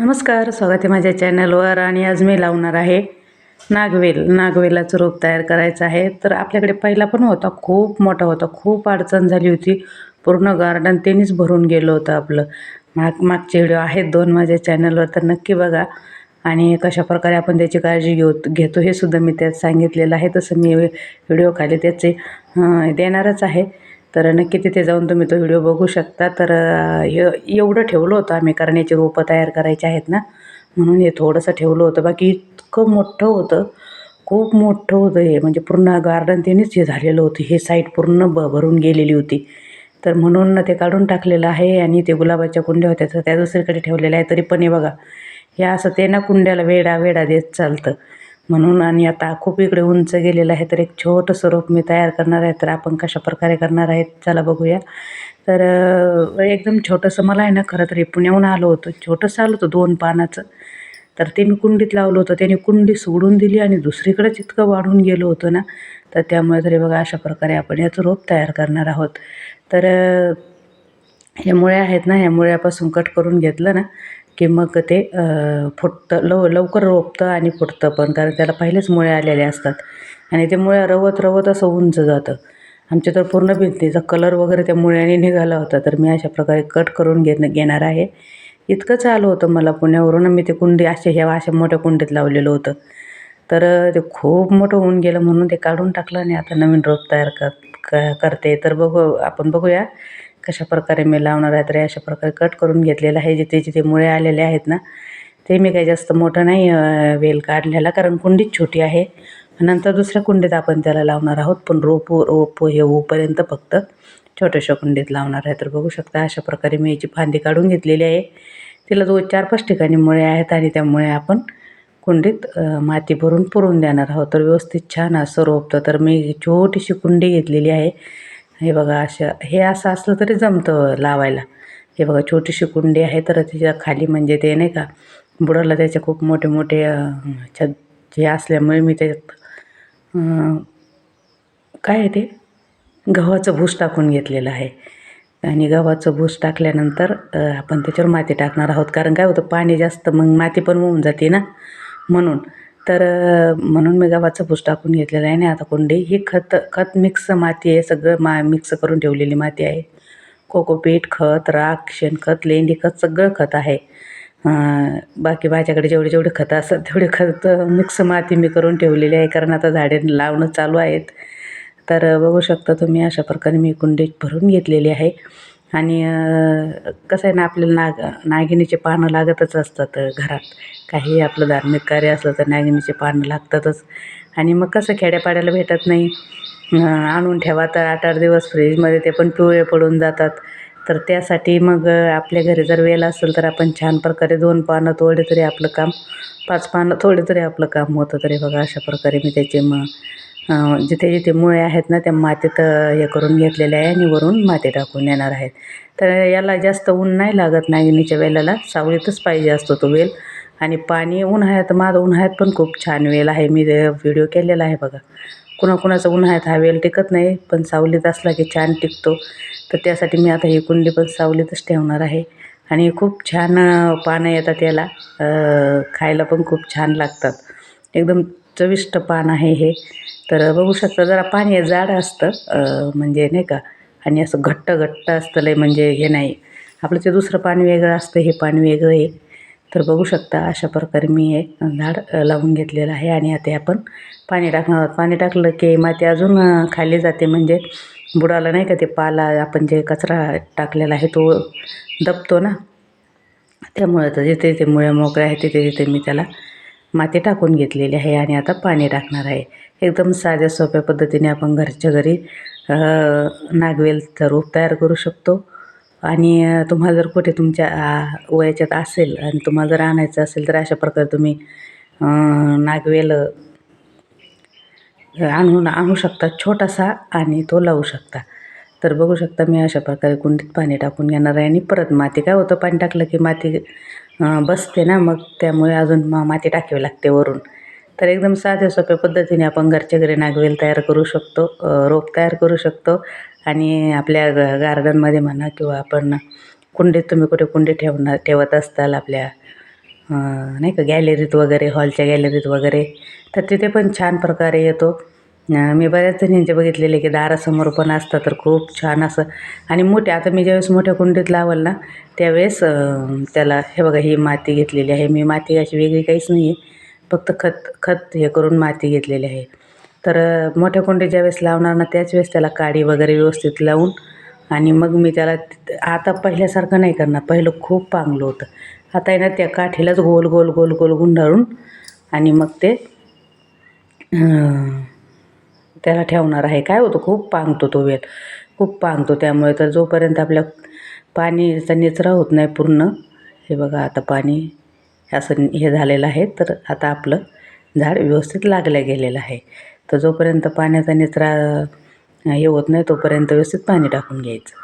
नमस्कार, स्वागत आहे माझ्या चॅनलवर. आणि आज मी लावणार आहे नागवेलाचं रोप तयार करायचं आहे. तर आपल्याकडे पहिला पण होता, खूप मोठा होता, खूप अडचण झाली होती. पूर्ण गार्डन त्यांनीच भरून गेलं होतं आपलं. मागचे व्हिडिओ आहेत 2 माझ्या चॅनलवर, तर नक्की बघा. आणि कशाप्रकारे आपण त्याची काळजी घेतो हे सुद्धा मी त्यात सांगितलेलं आहे. तसं मी व्हिडिओ खाली त्याचे देणारच आहे. तर नक्की तिथे जाऊन तुम्ही तो व्हिडिओ बघू शकता. तर एवढं ठेवलं होतं आम्ही, कारण याची रोपं तयार करायची आहेत ना, म्हणून हे थोडंसं ठेवलं होतं. बाकी इतकं मोठं होतं, खूप मोठं होतं हे. म्हणजे पूर्ण गार्डन त्यांनीच हे झालेलं होतं. हे साईड पूर्ण भरून गेलेली होती. तर म्हणून ते काढून टाकलेलं आहे. आणि ते गुलाबाच्या कुंड्या होत्या तर त्या दुसरीकडे ठेवलेल्या आहे. तरी पण हे बघा, हे असं ते ना कुंड्याला वेढा देत चालतं म्हणून. आणि आता खूप इकडे उंच गेलेलं आहे. तर एक छोटंसं रोप मी तयार करणार आहे. तर आपण कशाप्रकारे करणार आहेत चला बघूया. तर एकदम छोटंसं, मला आहे ना खरं तर हे पुण्याहून आलं होतं, छोटंसं आलं होतं 2 पानाचं. तर ते मी कुंडीत लावलं होतं. त्याने कुंडी सोडून दिली आणि दुसरीकडेच इतकं वाढून गेलं होतं ना. तर त्यामुळे तरी बघा, अशा प्रकारे आपण याचं रोप तयार करणार आहोत. तर हे मुळ्या आहेत ना, ह्या मुळ्यापासून कट करून घेतलं ना की मग ते फुटतं, लवकर रोपतं आणि फुटतं पण, कारण त्याला पहिलेच मुळ्या आलेल्या असतात. आणि ते मुळ्या रवत असं उंच जातं. आमच्या तर पूर्ण भिंतीचा कलर वगैरे त्या मुळ्याने निघाला होता. तर मी अशा प्रकारे कट करून घेणार आहे. इतकंच आलं होतं मला पुण्यावरून. मी ते कुंडी अशा मोठ्या कुंडीत लावलेलं होतं. तर ते खूप मोठं होऊन गेलं म्हणून ते काढून टाकलं आणि आता नवीन रोप तयार करते. तर आपण बघूया कशाप्रकारे मी लावणार आहे. तर अशा प्रकारे कट करून घेतलेलं आहे. जिथे मुळे आलेले आहेत ना, ते मी काही जास्त मोठं नाही वेल काढलेला, कारण कुंडीच छोटी आहे. नंतर दुसऱ्या कुंडीत आपण त्याला लावणार आहोत. पण रोप हे होईपर्यंत फक्त छोट्याशा कुंडीत लावणार आहे. तर बघू शकता अशा प्रकारे मी याची फांदी काढून घेतलेली आहे. तिला 4-5 ठिकाणी मुळे आहेत आणि त्यामुळे आपण कुंडीत माती भरून पुरून देणार आहोत. तर व्यवस्थित छान असं रोपतं. तर मी छोटीशी कुंडी घेतलेली आहे. हे बघा, हे असं असलं तरी जमतं लावायला. हे बघा, छोटीशी कुंडी आहे. तर तिच्या खाली म्हणजे ते नाही का, बुडाला त्याचे खूप मोठे हे असल्यामुळे मी त्याच्यात काय आहे ते, गव्हाचं भूस टाकून घेतलेलं आहे. आणि गव्हाचं भूस टाकल्यानंतर आपण त्याच्यावर माती टाकणार आहोत. कारण काय होतं, पाणी जास्त मग माती पण होऊन जाते ना, म्हणून. तर म्हणून मी गव्हाचं भूस टाकून घेतलेलं आहे. आणि आता कुंडी ही खत मिक्स माती आहे. सगळं मिक्स करून ठेवलेली माती आहे. कोकोपीट, खत, राख, शेणखत, लेंडी खत, सगळं खत आहे. बाकी माझ्याकडे जेवढे खतं असतात तेवढे खत मिक्स माती मी करून ठेवलेली आहे, कारण आता झाडे लावणं चालू आहेत. तर बघू शकता तुम्ही, अशा प्रकारे मी कुंडीत भरून घेतलेली आहे. आणि कसं आहे ना, आपल्याला नागिनीचे पानं लागतच असतात घरात. काही आपलं धार्मिक कार्य असलं तर नागिनीचे पानं लागतातच. आणि मग कसं खेड्यापाड्याला भेटत नाही. आणून ठेवा तर 8-8 दिवस फ्रीजमध्ये, ते पण पिवळे पडून जातात. तर त्यासाठी मग आपल्या घरी जर वेल असेल तर आपण छान प्रकारे 2 पानं तोडले तरी आपलं काम, 5 पानं तोडले तरी आपलं काम होतं. तरी बघा, अशा प्रकारे मी त्याचे जिथे मुळे आहेत ना, त्या मातीत हे करून घेतलेले आहे. आणि वरून माती टाकून येणार आहेत. तर याला जास्त ऊन नाही लागत. नागिनीच्या वेलाला सावलीतच पाहिजे असतो तो वेल. आणि पाणी उन्हाळ्यात, माझं उन्हाळ्यात पण खूप छान वेल आहे. मी व्हिडिओ केलेला आहे बघा. कुणाकुणाचा उन्हाळ्यात हा वेल टिकत नाही, पण सावलीत असला की छान टिकतो. तर त्यासाठी मी आता ही कुंडी पण सावलीतच ठेवणार आहे. आणि खूप छान पानं येतात याला. खायला पण खूप छान लागतात. एकदम चविष्ट पान आहे हे. तर बघू शकता, जरा पाणी जाड असतं म्हणजे नाही का, आणि असं घट्ट असतं लय, म्हणजे हे नाही. आपलं ते दुसरं पाणी वेगळं असतं, हे पाणी वेगळं आहे. तर बघू शकता अशा प्रकारे मी हे झाड लावून घेतलेलं आहे. आणि आता आपण पाणी टाकणार आहोत. पाणी टाकलं की माती अजून खाली जाते, म्हणजे बुडाला नाही का, ते पाला आपण जे कचरा टाकलेला आहे तो दबतो ना. त्यामुळे तर जिथे मुळ्या मोकळ्या आहेत तिथे मी त्याला माती टाकून घेतलेली आहे. आणि आता पाणी टाकणार आहे. एकदम साध्या सोप्या पद्धतीने आपण घरच्या घरी नागवेलचं रोप तयार करू शकतो. आणि तुम्हाला जर कुठे तुमच्या वयाच्यात असेल आणि तुम्हाला जर आणायचं असेल तर अशा प्रकारे तुम्ही नागवेल आणू शकता छोटासा, आणि तो लावू शकता. तर बघू शकता मी अशा प्रकारे कुंडीत पाणी टाकून घेणार आहे. आणि परत माती, काय होतं, पाणी टाकलं की माती बसते ना, मग त्यामुळे अजून माती टाकावी लागते वरून. तर एकदम साध्या सोप्या पद्धतीने आपण घरच्या घरी नागवेल तयार करू शकतो, रोप तयार करू शकतो. आणि आपल्या गार्डनमध्ये म्हणा, किंवा आपण कुंडीत, तुम्ही कुठे कुंडी ठेवत असताल आपल्या नाही का गॅलरीत वगैरे, हॉलच्या गॅलरीत वगैरे, तर तिथे पण छान प्रकारे येतो. मी बऱ्याच जणींचे बघितलेले की दारासमोर पण असतं तर खूप छान असं. आणि आता मी ज्यावेळेस मोठ्या कुंडीत लावल ना त्यावेळेस त्याला हे बघा ही माती घेतलेली आहे. मी माती अशी वेगळी काहीच नाही आहे, फक्त खत हे करून माती घेतलेली आहे. तर मोठ्या कुंडीत ज्यावेळेस लावणार ना त्याच वेळेस त्याला काडी वगैरे व्यवस्थित लावून आणि मग मी त्याला आता पहिल्यासारखं नाही करणार. पहिलं खूप पांगलं होतं. आता आहे ना त्या काठीलाच गोल गोल गोल गोल गुंडाळून आणि मग ते त्याला ठेवणार आहे. काय होतं खूप पांगतो तो वेल, खूप पांगतो. त्यामुळे तर जोपर्यंत आपल्या पाणीचा निचरा होत नाही पूर्ण, हे बघा आता पाणी असं हे झालेलं आहे. तर आता आपलं झाड व्यवस्थित लागलं गेलेलं आहे. तर जोपर्यंत पाण्याचा निचरा हे होत नाही तोपर्यंत व्यवस्थित पाणी टाकून घ्यायचं.